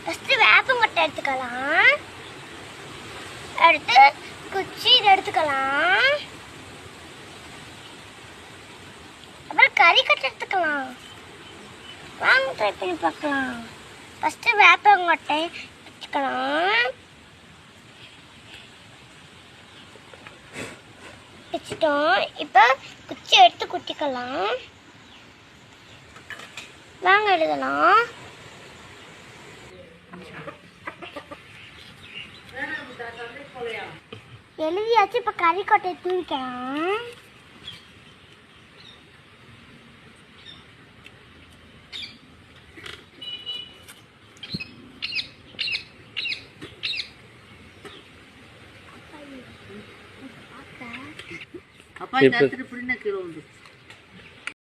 First வேப்பங்கொட்டை எடுத்துக்கலாம். எடுத்து குச்சி இதை எடுத்துக்கலாம். அப்புறம் கறிக்கட்டை எடுத்துக்கலாம். வாங்க ட்ரை பண்ணி பார்க்கலாம். ஃபஸ்ட்டு வேப்பங்கொட்டை வச்சுக்கலாம். வச்சுட்டோம். இப்போ குச்சி எடுத்து குட்டிக்கலாம். வாங்க எழுதலாம். எழுதியாச்சு. இப்போ கறிக்கொட்டையை தூக்கிக்கலாம். அப்பா இந்த இடத்துல இப்படி கீழே வந்து